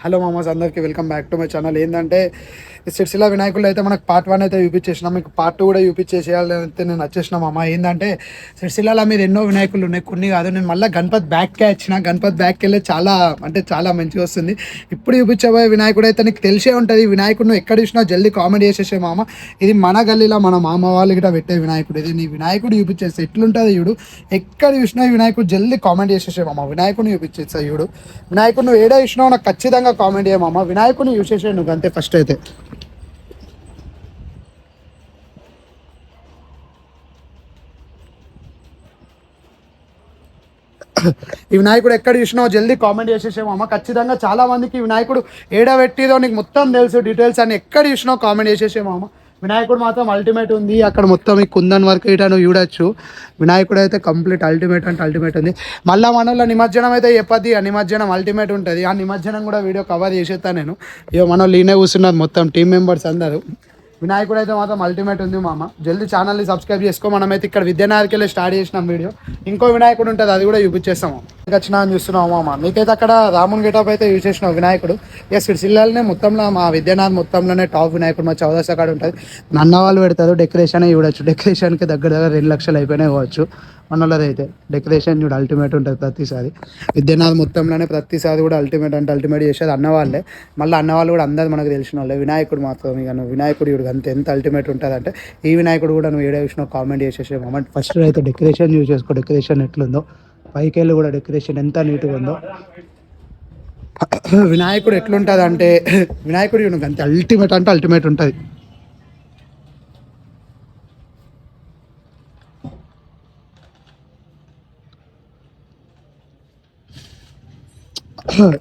Hello మామాస్, అందరికీ welcome back to my channel. ఏంటంటే సిరిసిల్ల వినాయకులు అయితే మనకు పార్ట్ 1 అయితే చూపించేసినాం, మీకు పార్ట్ 2 కూడా చూపించేసేయాలని అయితే నేను వచ్చేసిన మామ. ఏంటంటే సిరిసిల్లలో మీరు ఎన్నో వినాయకులు ఉన్నాయి, కొన్ని కాదు. నేను మళ్ళీ గణపతి బ్యాక్కే వచ్చిన. గణపతి బ్యాక్కి వెళ్ళి చాలా మంచిగా వస్తుంది. ఇప్పుడు చూపించబోయే వినాయకుడు అయితే నీకు తెలిసే ఉంటుంది. వినాయకుడు ఎక్కడ చూసినా జల్దీ కామెడీ చేసేసే మామ. ఇది మన గల్లీలో మన మామ వాళ్ళు కూడా పెట్టే వినాయకుడు. ఇది నీ వినాయకుడు చూపించేస్తే ఎట్లుంటుంది చూడు. ఎక్కడ చూసినా వినాయకుడు జల్దీ కామెడీ చేసేసే మామ. వినాయకుడిని చూపించేస్తా చూడు. వినాయకుడు నువ్వు ఏడా చూసినావు నాకు ఖచ్చితంగా కామెంట్ చేయమమ్మ. వినాయకుని యూజ్ చేసే నువ్వు అంతే. ఫస్ట్ అయితే ఈ వినాయకుడు ఎక్కడ చూసినావు జల్దీ కామెంట్ చేసేసేమమ్మ. ఖచ్చితంగా చాలా మందికి వినాయకుడు ఏడా పెట్టిదో నీకు మొత్తం తెలుసు, డీటెయిల్స్ అని ఎక్కడ చూసినావు కామెంట్ చేసేసేమమ్మ. వినాయకుడు మాత్రం అల్టిమేట్ ఉంది. అక్కడ మొత్తం ఈ కుందన్ వర్క్ ఇటా నువ్వు చూడొచ్చు. వినాయకుడు అయితే కంప్లీట్ అల్టిమేట్ అంటే అల్టిమేట్ ఉంది. మళ్ళీ మనలో నిమజ్జనం అయితే చెప్పద్ది. ఆ నిమజ్జనం అల్టిమేట్ ఉంటుంది. ఆ నిమజ్జనం కూడా వీడియో కవర్ చేసేస్తాను నేను. ఇక మనోళ్ళు ఈయనే కూర్చున్నారు మొత్తం టీం మెంబర్స్ అందరూ. వినాయకుడు అయితే మాత్రం అల్టిమేట్ ఉంది మామ. జల్దీ ఛానల్ని సబ్స్క్రైబ్ చేసుకో. మనమైతే ఇక్కడ విద్యానగర్కి వెళ్ళి స్టార్ట్ చేసినాం వీడియో. ఇంకో వినాయకుడు ఉంటుంది, అది కూడా చూపించేస్తాము. వచ్చినా అని చూస్తున్నావు మామ. మీకైతే అక్కడ రాముని గెటప్ అయితే యూజ్ చేసినావు వినాయకుడు. ఇక సిరిసిల్లనే మొత్తంలో మా విద్యానగర్ మొత్తంలోనే టాప్ వినాయకుడు మా చౌదశ కాడ ఉంటుంది. నన్న వాళ్ళు పెడతారు, డెకరేషన్ చూడొచ్చు. డెకరేషన్కి దగ్గర 2 లక్షలు అయిపోయినాయి కావచ్చు మనోళ్ళది అయితే. డెకరేషన్ చూడు అల్టిమేట్ ఉంటుంది ప్రతిసారి. విద్యానగర్ మొత్తంలోనే ప్రతిసారి కూడా అల్టిమేట్ అంటే అల్టిమేట్ చేసేది అన్నవాళ్ళే. మళ్ళీ అన్నవాళ్ళు కూడా అందరు మనకు తెలిసిన వాళ్ళే. వినాయకుడు మాత్రం ఇక నువ్వు వినాయకుడు చూడు అంతే ఎంత అల్టిమేట్ ఉంటుంది అంటే. ఈ వినాయకుడు కూడా నువ్వు ఏడే విషయంలో కామెంట్ చేసేసే మొమెంట్. ఫస్ట్ అయితే డెకరేషన్ యూజ్ చేసుకో. డెకరేషన్ ఎట్లుందో పైకి వెళ్ళి కూడా డెకరేషన్ ఎంత నీట్గా ఉందో. వినాయకుడు ఎట్లుంటుంది అంటే వినాయకుడు చూడు అంతే అల్టిమేట్ అంటే అల్టిమేట్ ఉంటుంది.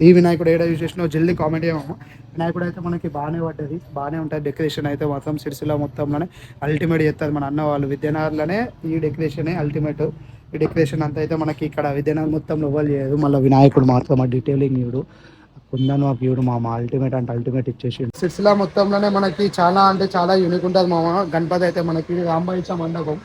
ఈ వినాయకుడు ఏడా యూజ్ చేసినావు జల్దీ కామెంట్ చేయమమ్మ. వినాయకుడు అయితే మనకి బాగానే పడ్డది, బాగానే ఉంటుంది. డెకరేషన్ అయితే మాత్రం సిరిసిల్ల మొత్తంలోనే అల్టిమేట్ చేస్తుంది మన అన్న వాళ్ళు. విద్యానగర్లోనే ఈ డెకరేషనే అల్టిమేట్. ఈ డెకరేషన్ అంతా అయితే మనకి ఇక్కడ విద్యానగర్ మొత్తంలో ఇవ్వాలి చేయదు. మళ్ళీ వినాయకుడు మాత్రం ఆ డీటెయిలింగ్ చూడు, కుందన్ వాక్ చూడు మామ. అల్టిమేట్ అంటే అల్టిమేట్ ఇచ్చేసి. సిరిసిల్ల మొత్తంలోనే మనకి చాలా అంటే చాలా యూనిక్ ఉంటుంది మామ. గణపతి అయితే మనకి రాంబాయిచ మండపం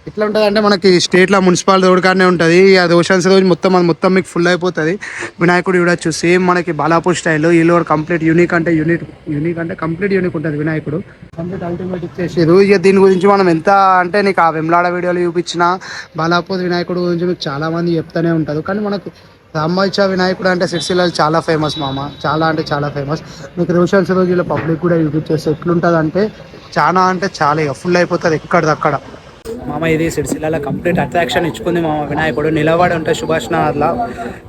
ఎట్లా ఉంటుంది అంటే మనకి స్టేట్లో మున్సిపాలిటీ రోడ్ కాడనే ఉంటుంది. అది ఓషన్స్ రోజు మొత్తం మీకు ఫుల్ అయిపోతుంది. వినాయకుడు చూడొచ్చు సేమ్ మనకి బాలాపూర్ స్టైల్. వీళ్ళు కూడా కంప్లీట్ యూనిక్ అంటే కంప్లీట్ యూనిక్ ఉంటుంది. వినాయకుడు కంప్లీట్ అల్టిమేట్ ఇచ్చేసారు. ఇక దీని గురించి మనం ఎంత అంటే నీకు ఆ వెమ్లాడ వీడియోలు చూపించిన బాలాపూర్ వినాయకుడు గురించి మీకు చాలా మంది చెప్తూనే ఉంటారు. కానీ మనకు రాంబాయిచ వినాయకుడు అంటే సిరిసిల్ల చాలా ఫేమస్ మామ. చాలా అంటే చాలా ఫేమస్. మీకు రోషన్స్ రోజు ఇలా పబ్లిక్ కూడా చూపించేస్తే ఎట్లుంటుంది అంటే చాలా ఇక ఫుల్ అయిపోతుంది ఎక్కడిదక్కడ మామ. ఇది సిరిసిల్లలో కంప్లీట్ అట్రాక్షన్ ఇచ్చుకుంది మామ. వినాయకుడు నిలబడి ఉంటే సుభాష్ నగర్లో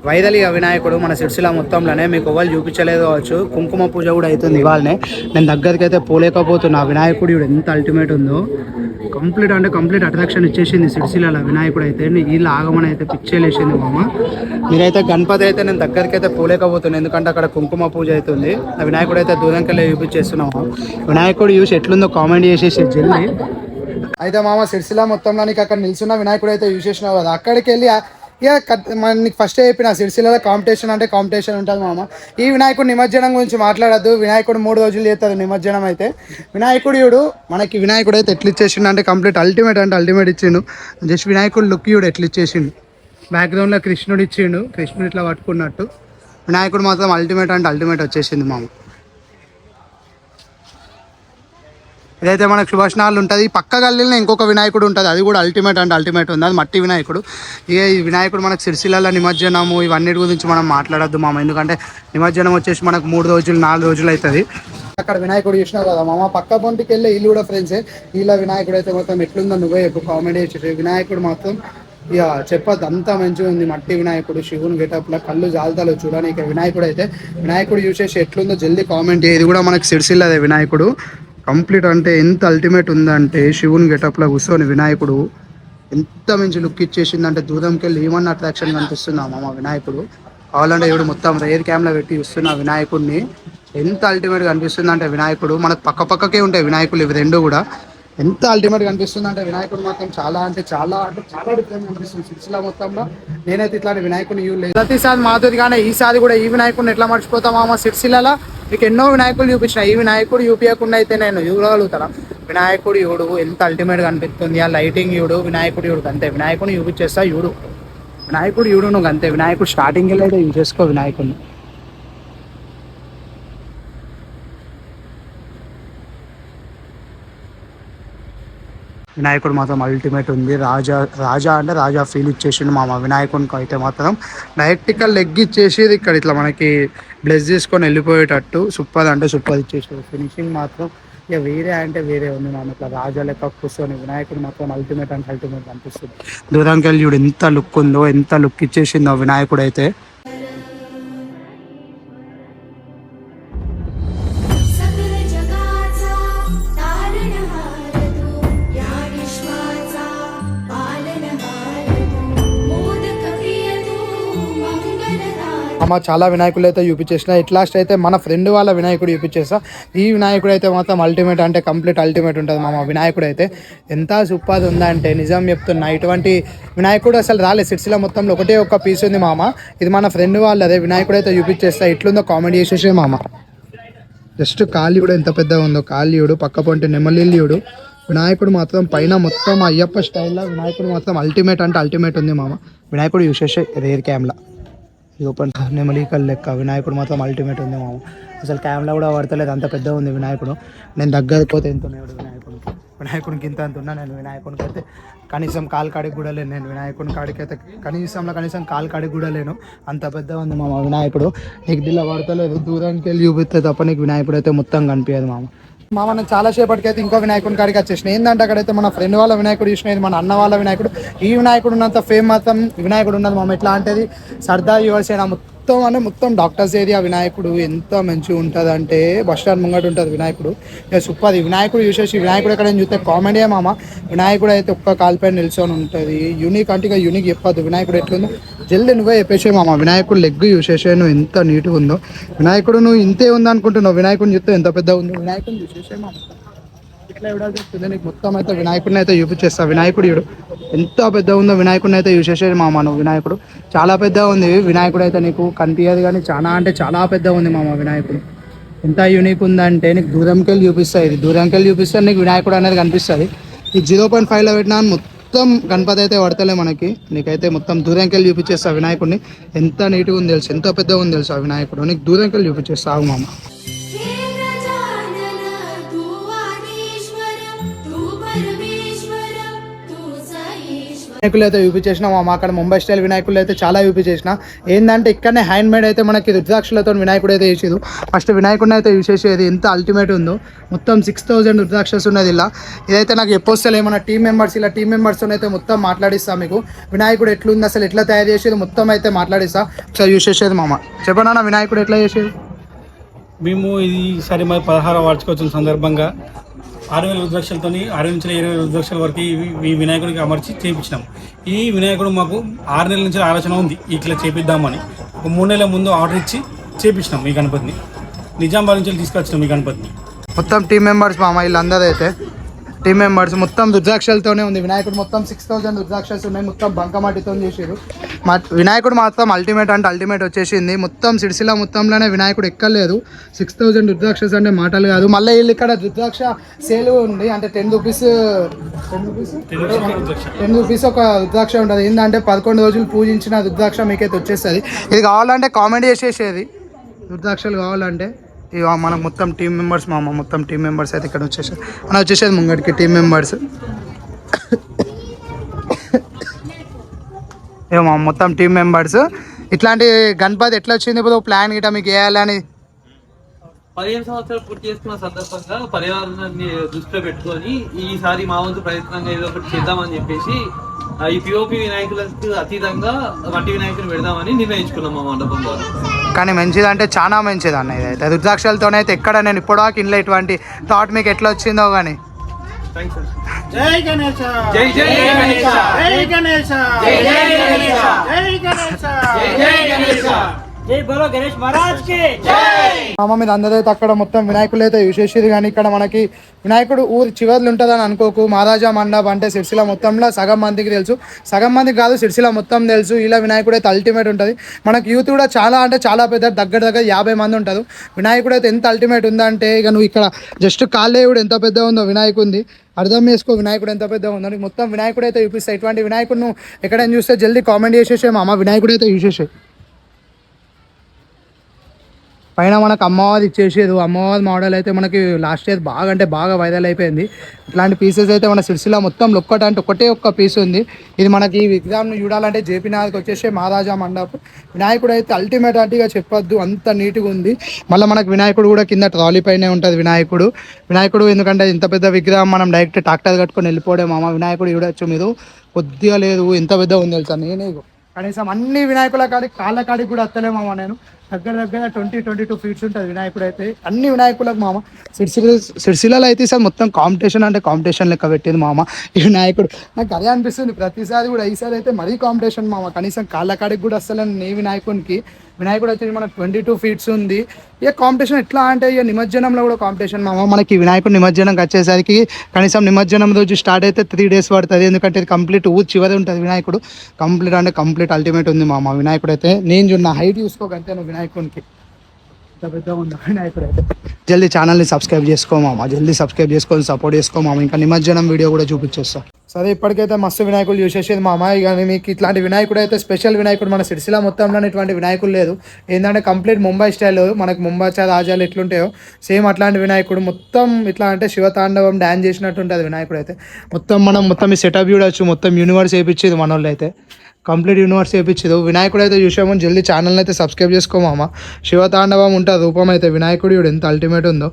వైదలిగా వినాయకుడు మన సిరిసిల్ల మొత్తంలోనే మీకు ఎవరు చూపించలేదు కావచ్చు. కుంకుమ పూజ కూడా అవుతుంది ఇవాళనే. నేను దగ్గరికి అయితే పోలేకపోతున్నా. వినాయకుడు ఎంత అల్టిమేట్ ఉందో. కంప్లీట్ అంటే కంప్లీట్ అట్రాక్షన్ ఇచ్చేసింది సిరిసిల్లలో వినాయకుడు అయితే. వీళ్ళు ఆగమని అయితే పిచ్చేలేసింది మామ. మీరైతే గణపతి అయితే నేను దగ్గరికి అయితే పోలేకపోతున్నాను, ఎందుకంటే అక్కడ కుంకుమ పూజ అవుతుంది. ఆ వినాయకుడు అయితే దూరంకి వెళ్ళి చూపించేస్తున్నాము. వినాయకుడు చూసి ఎట్లుందో కామెంట్ చేసేసి జల్లి. అయితే మామ సిరిసిల్ల మొత్తంలో నీకు అక్కడ నిల్చున్న వినాయకుడు అయితే యూజ్ చేసినావు కదా, అక్కడికి వెళ్ళి ఇక నీకు ఫస్ట్ చెప్పిన సిరిసిల్లలో కాంపిటీషన్ అంటే కాంపిటీషన్ ఉంటుంది మామ. ఈ వినాయకుడు నిమజ్జనం గురించి మాట్లాడద్దు. వినాయకుడు 3 రోజులు చేస్తారు నిమజ్జనం అయితే. వినాయకుడు మనకి వినాయకుడు అయితే ఎట్లా ఇచ్చేసిండు అంటే కంప్లీట్ అల్టిమేట్ అంటే అల్టిమేట్ ఇచ్చిండు. జస్ట్ వినాయకుడు లుక్ ఎట్లా ఇచ్చేసిండు. బ్యాక్గ్రౌండ్లో కృష్ణుడు ఇచ్చిండు, కృష్ణుడు ఇట్లా పట్టుకున్నట్టు. వినాయకుడు మాత్రం అల్టిమేట్ అంటే అల్టిమేట్ వచ్చేసింది మామ. ఇదైతే మనకు సుభాష్ నగర్లో ఉంటుంది. పక్క గల్లీలో ఇంకొక వినాయకుడు ఉంటుంది, అది కూడా అల్టిమేట్ అంటే అల్టిమేట్ ఉంది. అది మట్టి వినాయకుడు. ఈ వినాయకుడు మనకు సిరిసిల్లలో నిమజ్జనము ఇవన్నిటి గురించి మనం మాట్లాడద్దు మామ. ఎందుకంటే నిమజ్జనం వచ్చేసి మనకు 3 రోజులు 4 రోజులు అవుతుంది. అక్కడ వినాయకుడు చూసినావు కదా మామ. పక్క పొంటికి వెళ్ళి వీళ్ళు కూడా ఫ్రెండ్సే. వీళ్ళ వినాయకుడు అయితే మొత్తం ఎట్లుందో నువ్వే ఎక్కువ కామెడీ చేసి. వినాయకుడు మాత్రం ఇక చెప్పద్దు అంతా మంచిగా ఉంది. మట్టి వినాయకుడు శివుని గెటప్లో కళ్ళు జాలతాలో చూడడానికి వినాయకుడు అయితే. వినాయకుడు చూసేసి ఎట్లుందో జల్దీ కామెంట్. ఇది కూడా మనకు సిరిసిల్లదే వినాయకుడు. కంప్లీట్ అంటే ఎంత అల్టిమేట్ ఉందంటే శివుని గెటప్లో కూర్చొని వినాయకుడు ఎంత మంచి లుక్ ఇచ్చేసిందంటే దూరంకి వెళ్ళి ఏమన్నా అట్రాక్షన్ కనిపిస్తున్నా మామ వినాయకుడు. కావాలంటే ఇప్పుడు మొత్తం రేర్ క్యామ్లో పెట్టి చూస్తున్నా వినాయకుడిని. ఎంత అల్టిమేట్ కనిపిస్తుంది అంటే వినాయకుడు. మనకు పక్కకే ఉంటాయి వినాయకులు ఇవి రెండు కూడా. ఎంత అల్టిమేట్ కనిపిస్తుంది అంటే వినాయకుడు మాత్రం చాలా డిఫరెంట్ కనిపిస్తుంది సిరిసిల్ల మొత్తంలో. నేనైతే ఇట్లాంటి వినాయకుడిని చూడలేదు. ప్రతిసారి మాధురి కానీ ఈసారి కూడా ఈ వినాయకుడిని ఎట్లా మర్చిపోతామా సిరిసిల్లలో. మీకు ఎన్నో వినాయకులు చూపించిన, ఈ వినాయకుడు చూపించకుండా అయితే నేను చూడగలుగుతాను. వినాయకుడు చూడు ఎంత అల్టిమేట్ కనిపిస్తుంది. ఆ లైటింగ్ చూడు, వినాయకుడు చూడు అంతే. వినాయకుడిని చూపించేస్తా చూడు. వినాయకుడు చూడు నువ్వు అంతే. వినాయకుడు స్టార్టింగ్ వెళ్ళి అయితే యూజ్ చేసుకో వినాయకుడిని. వినాయకుడు మాత్రం అల్టిమేట్ ఉంది. రాజా రాజా అంటే రాజా ఫీల్ ఇచ్చేసిండు మామ వినాయకునికి అయితే మాత్రం. డైరెక్ట్గా లెగ్ ఇచ్చేసి ఇక్కడ ఇట్లా మనకి బ్లెస్ చేసుకొని వెళ్ళిపోయేటట్టు సూపర్ అంటే సూపర్ ఇచ్చేసాడు. ఫినిషింగ్ మాత్రం ఇక వేరే అంటే వేరే ఉంది మామ. ఇట్లా రాజా లెక్క కూర్చొని వినాయకుడు మాత్రం అల్టిమేట్ అంటే అల్టిమేట్ అనిపిస్తుంది. దూరంకి వెళ్ళి చూడు ఎంత లుక్ ఉందో, ఎంత లుక్ ఇచ్చేసిందో వినాయకుడు అయితే. అమ్మ చాలా వినాయకులు అయితే చూపించేసిన. ఇట్ లాస్ట్ అయితే మన ఫ్రెండ్ వాళ్ళ వినాయకుడు చూపించేస్తా. ఈ వినాయకుడు అయితే మాత్రం అల్టిమేట్ అంటే కంప్లీట్ అల్టిమేట్ ఉంటుంది మామ. వినాయకుడు అయితే ఎంత సూపర్ ఉందంటే నిజం చెప్తున్నా. ఇటువంటి వినాయకుడు అసలు రాలేదు సిరిసిల్ల మొత్తంలో, ఒకటే ఒక్క పీస్ ఉంది మామ. ఇది మన ఫ్రెండ్ వాళ్ళదే. వినాయకుడు అయితే చూపించేస్తా. ఇట్లుందో కామెంట్ చేసేసే మామ. జస్ట్ కాళీయుడు ఎంత పెద్దగా ఉందో, కాళీయుడు పక్క పొంటి నెమలిల్లుడు. వినాయకుడు మాత్రం పైన మొత్తం అయ్యప్ప స్టైల్లో వినాయకుడు మాత్రం అల్టిమేట్ అంటే అల్టిమేట్ ఉంది మామ. వినాయకుడు చూసేసే రేర్ క్యామ్లా ఓపెన్ నెమలికల్ లెక్క. వినాయకుడు మాత్రం అల్టిమేట్ ఉంది మామ. అసలు క్యామ్లా కూడా పడతలేదు, అంత పెద్దగా ఉంది వినాయకుడు. నేను దగ్గర పోతే ఎంత ఉన్నాడు వినాయకుడికి ఇంత అంత ఉన్నా. నేను వినాయకుడికి అయితే కనీసం కాలు కాడికి కూడా లేను. నేను వినాయకుని కాడికి అయితే కనీసం కాలు కాడికి కూడా లేను, అంత పెద్దగా ఉంది మామ వినాయకుడు. నీకు దిల్ల పడతలేదు, దూరానికి వెళ్ళి చూపిస్తే తప్ప నీకు వినాయకుడు అయితే మొత్తం కనిపించదు మామ. నేను చాలా సేపటికి అయితే ఇంకో వినాయకుని కాడికి వచ్చేసిన. ఏంటంటే అక్కడైతే మన ఫ్రెండ్ వాళ్ళ వినాయకుడు చూసినది, మన అన్న వాళ్ళ వినాయకుడు. ఈ వినాయకుడు ఉన్నంత ఫేమ్ మాత్రం వినాయకుడు ఉన్నది మామ. ఎట్లా అంటే సర్దార్ యువసేన మొత్తం డాక్టర్స్ ఏరియా వినాయకుడు ఎంత మంచిగా ఉంటుంది అంటే బస్ స్టాండ్ ముంగట ఉంటుంది వినాయకుడు. ఇక సూపర్. వినాయకుడు చూసేసి వినాయకుడు ఎక్కడ చూస్తే కామెడీ మామ. వినాయకుడు అయితే ఒక్క కాలుపై నిల్చొని ఉంటుంది. యూనిక్ అంటే ఇక యూనిక్ చెప్పద్దు. వినాయకుడు ఎట్లుందో జల్దీ నువ్వే చెప్పేసే మామ. వినాయకుడు లెగ్ చూసేసే నువ్వు ఎంత నీట్గా ఉందో. వినాయకుడు నువ్వు ఇంతే ఉంది అనుకుంటున్నావు, వినాయకుడిని చూస్తే ఎంత పెద్ద ఉందో. వినాయకుడిని చూసేసే మామ. ఇట్లా ఎవడాలి చెప్తుంది నీకు మొత్తం అయితే వినాయకుడిని అయితే చూపించేస్తా. వినాయకుడు ఎంత పెద్ద ఉందో వినాయకుడిని అయితే చూసేసేది మామ. నువ్వు వినాయకుడు చాలా పెద్దగా ఉంది. వినాయకుడు అయితే నీకు కనిపించదు కానీ చాలా అంటే చాలా పెద్దగా ఉంది మామ. వినాయకుడు ఎంత యూనిక్ ఉందంటే నీకు దూరంకి వెళ్ళి చూపిస్తుంది. ఇది దూరంకి వెళ్ళి చూపిస్తే నీకు వినాయకుడు అనేది కనిపిస్తుంది. ఈ 0.5లో పెట్టినా మొత్తం గణపతి అయితే పడతలే మనకి. నీకైతే మొత్తం దూరంకి వెళ్ళి చూపించేస్తా వినాయకుడిని. ఎంత నీట్గా ఉంది తెలుసు, ఎంత పెద్దగా ఉంది తెలుసు ఆ వినాయకుడు. నీకు దూరంకి వెళ్ళి చూపించేస్తావు మామ. వినాయకులు అయితే చూపించేసిన మా అక్కడ ముంబై స్టైల్ వినాయకులు అయితే చాలా చూపించేసిన. ఏంటంటే ఇక్కడనే హ్యాండ్ మేడ్ అయితే మనకి రుద్రాక్షలతో వినాయకుడు అయితే చేసేది. ఫస్ట్ వినాయకుడిని అయితే చూసేసేది ఎంత అల్టిమేట్ ఉందో. మొత్తం 6000 రుద్రాక్షస్ ఉన్నది ఇలా. ఇదైతే నాకు ఎప్పొస్తలే ఏమన్నా టీం మెంబర్స్తో అయితే మొత్తం మాట్లాడిస్తా. మీకు వినాయకుడు ఎట్లుంది అసలు ఎట్లా తయారు చేసేది మొత్తం అయితే మాట్లాడిస్తా. ఒకసారి చూసేసేది మామ. చెప్పనా వినాయకుడు ఎట్లా చేసేది? మేము ఈసారి మరి 16వ వార్షికోత్సవం సందర్భంగా 6000 రుద్రాక్షలతో 6020 రుద్రాక్షల వరకు ఈ వినాయకుడికి అమర్చి చేయించినాం. ఈ వినాయకుడు మాకు 6 నెలల నుంచి ఆలోచన ఉంది ఇట్లా చేపిద్దామని. ఒక 3 నెలల ముందు ఆర్డర్ ఇచ్చి చేపించినాం ఈ గణపతిని. నిజామాబాద్ నుంచి తీసుకొచ్చినాం ఈ గణపతిని. మొత్తం టీం మెంబర్స్ మామ వీళ్ళందరూ అయితే టీం మెంబర్స్ మొత్తం రుద్రాక్షలతోనే ఉంది. వినాయకుడు మొత్తం 6000 రుద్రాక్షలు ఉన్నాయి. మొత్తం బంకమాటితో చేసారు. వినాయకుడు మాత్రం అల్టిమేట్ అంటే అల్టిమేట్ వచ్చేసింది. మొత్తం సిరిసిల్ల మొత్తంలోనే వినాయకుడు ఎక్కలేదు. 6000 రుద్రాక్షస్ అంటే మాటలు కాదు. మళ్ళీ వీళ్ళు ఇక్కడ రుద్రాక్ష సేల్ ఉంది. అంటే 10 రూపీస్ ఒక రుద్రాక్ష ఉంటుంది. ఏంటంటే 11 రోజులు పూజించిన రుద్రాక్ష మీకైతే వచ్చేస్తుంది. ఇది కావాలంటే కామెంట్ చేసేసేది. రుద్రాక్షలు కావాలంటే ఇక మనకు మొత్తం టీం మెంబర్స్ మామ. మొత్తం టీం మెంబర్స్ అయితే ఇక్కడ వచ్చేసేది ముంగడికి టీం మెంబర్స్. ఏమో మొత్తం టీం మెంబర్స్. ఇట్లాంటి గణపతి ఎట్లా వచ్చింది ఇప్పుడు ప్లాన్ గిట్ట మీకు వేయాలని? 15 సంవత్సరాలు పూర్తి చేసుకున్న సందర్భంగా పర్యావరణాన్ని దృష్టిలో పెట్టుకొని ఈసారి మా వంతు ప్రయత్నంగా ఏదో ఒకటి చేద్దామని చెప్పేసి ఈ పిఓపి వినాయకులకు అతీతంగా మట్టి వినాయకులు పెడదామని నిర్ణయించుకున్నాం మా మండపం ద్వారా. కానీ మంచిది అంటే చాలా మంచిది అన్న. ఇదైతే రుద్రాక్షలతోనైతే ఎక్కడ నేను ఇప్పటిదాకా ఇంట్లో ఇటువంటి థాట్ మీకు ఎట్లా వచ్చిందో కానీ. జై గణేశ, జై జై గణేశ, జై గణేశ, జై జై గణేశ, జై గణేశ, జై జై గణేశ, జై బోలో గణేష్ మహారాజ్ కి జై. మామ మీద అందరైతే అక్కడ మొత్తం వినాయకులు అయితే చూసేసేది. కానీ ఇక్కడ మనకి వినాయకుడు ఊరి చివర్లు ఉంటుందని అనుకోకు. మహారాజా మండప్ అంటే సిరిసిల్ల మొత్తంలో సగం మందికి తెలుసు, సగం మందికి కాదు సిరిసిల్ల మొత్తం తెలుసు. ఇలా వినాయకుడు అయితే అల్టిమేట్ ఉంటుంది. మనకి యూత్ కూడా చాలా అంటే చాలా పెద్ద దగ్గర 50 మంది ఉంటారు. వినాయకుడు అయితే ఎంత అల్టిమేట్ ఉందంటే ఇక నువ్వు ఇక్కడ జస్ట్ కాళ్ళేవుడు ఎంత పెద్ద ఉందో వినాయకుంది అర్థం చేసుకో. వినాయకుడు ఎంత పెద్ద ఉందో నీకు మొత్తం వినాయకుడు అయితే చూపిస్తాయి. ఇటువంటి వినాయకుడు నువ్వు ఎక్కడైనా చూస్తే జల్దీ కామెంట్ చేసేసే మామ. వినాయకుడు అయితే చూసేసే పైన మనకు అమ్మవారి ఇచ్చేసేది, అమ్మవారి మోడల్ అయితే మనకి లాస్ట్ ఇయర్ బాగా అంటే బాగా వైరల్ అయిపోయింది. ఇట్లాంటి పీసెస్ అయితే మన సిరిసిల్ల మొత్తం ఒక్కటే ఒక్క పీస్ ఉంది. ఇది మనకి ఈ విగ్రహం చూడాలంటే జేపీ నగర్కి వచ్చేసి మహారాజా మండపం. వినాయకుడు అయితే అల్టిమేట్ అట్టిగా చెప్పొద్దు, అంత నీట్గా ఉంది. మళ్ళీ మనకు వినాయకుడు కూడా కింద ట్రాలీ పైనే ఉంటుంది వినాయకుడు ఎందుకంటే ఇంత పెద్ద విగ్రహం మనం డైరెక్ట్ ట్రాక్టర్ కట్టుకొని వెళ్ళిపోవడం మామ. వినాయకుడు చూడొచ్చు మీరు, కొద్దిగా లేదు ఎంత పెద్ద ఉంది తెలుసా. నేనే కనీసం అన్ని వినాయకుల కాడికి కాళ్ళ కాడికి కూడా వస్తలేమామ. నేను దగ్గర 22 ఫీట్స్ ఉంటుంది వినాయకుడు అయితే. అన్ని వినాయకులకు మామ సిరిసిల్లలో అయితే సార్ మొత్తం కాంపిటీషన్ లెక్క పెట్టింది మామ ఈ వినాయకుడు. నాకు అదే అనిపిస్తుంది ప్రతిసారి కూడా. ఈసారి అయితే మరీ కాంపిటీషన్ మామ, కనీసం కాళ్ళ కాడికి కూడా వస్తలేను నీ వినాయకుడు అయితే మనకు 22 ఫీట్స్ ఉంది. ఇక కాంపిటీషన్ ఎట్లా అంటే ఇక నిమజ్జనంలో కూడా కాంపిటీషన్ మామ. మనకి వినాయకుడు నిమజ్జనంకి వచ్చేసరికి కనీసం నిమజ్జనం రోజు స్టార్ట్ అయితే 3 days పడుతుంది. ఎందుకంటే ఇది కంప్లీట్ ఊరు చివరి ఉంటుంది వినాయకుడు. కంప్లీట్ అల్టిమేట్ ఉంది మామ వినాయకుడు అయితే. నేను నా హైట్ చూసుకోకంతే నువ్వు వినాయకుడికి ఇంత పెద్దగా ఉంది వినాయకుడు అయితే. జల్దీ ఛానల్ని సబ్స్క్రైబ్ చేసుకోమామ, జల్దీ సబ్స్క్రైబ్ చేసుకొని సపోర్ట్ చేసుకోమామ. ఇంకా నిమజ్జనం వీడియో కూడా చూపించేస్తా. సరే ఇప్పటికైతే మస్తు వినాయకులు చూసేసేది మామ. ఇక మీకు ఇట్లాంటి వినాయకుడు అయితే స్పెషల్ వినాయకుడు మన సిరిసిల్ల మొత్తంలో ఇటువంటి వినాయకుడు లేదు. ఏంటంటే కంప్లీట్ ముంబై స్టైల్, మనకు ముంబై రాజాలు ఎట్లుంటాయో సేమ్ అట్లాంటి వినాయకుడు. మొత్తం ఇట్లా అంటే శివతాండవం డ్యాన్స్ చేసినట్టు ఉంటుంది వినాయకుడు అయితే. మొత్తం ఈ సెటప్ చూడొచ్చు, మొత్తం యూనివర్స్ వేయించేది మన వాళ్ళు అయితే. కంప్లీట్ యూనివర్స్ వేయించదు. వినాయకుడు అయితే చూసాము, జల్దీ ఛానల్ని అయితే సబ్స్క్రైబ్ చేసుకోమామ. శివతాండవం ఉంటుంది రూపం అయితే వినాయకుడు చూడు ఎంత అల్టిమేట్ ఉందో,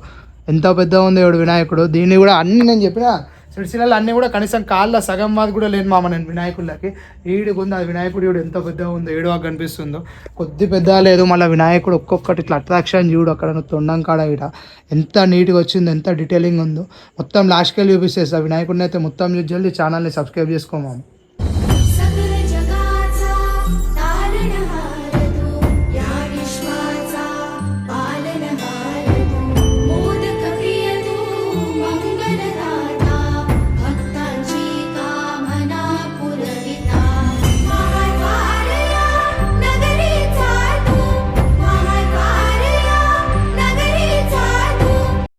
ఎంత పెద్ద ఉంది చూడు వినాయకుడు. దీన్ని కూడా అన్ని నేను చెప్పిన సిరిసిల్లలో అన్నీ కూడా కనీసం కాళ్ళ సగం వాది కూడా లేని మామ నేను వినాయకుడికి. ఈడుకు ఉంది అది వినాయకుడు చూడు ఎంత పెద్దగా ఉందో, ఏడుగా కనిపిస్తుందో, కొద్ది పెద్ద లేదు. మళ్ళీ వినాయకుడు ఒక్కొక్కటి ఇట్లా అట్రాక్షన్ చూడు, అక్కడ తొండం కాడ ఇట ఎంత నీట్గా వచ్చిందో, ఎంత డీటెయిలింగ్ ఉందో. మొత్తం లాస్ట్కి వెళ్ళి చూపిస్తేస్తా వినాయకుడిని అయితే మొత్తం. జల్దీ ఛానల్ని సబ్స్క్రైబ్ చేసుకోమాము.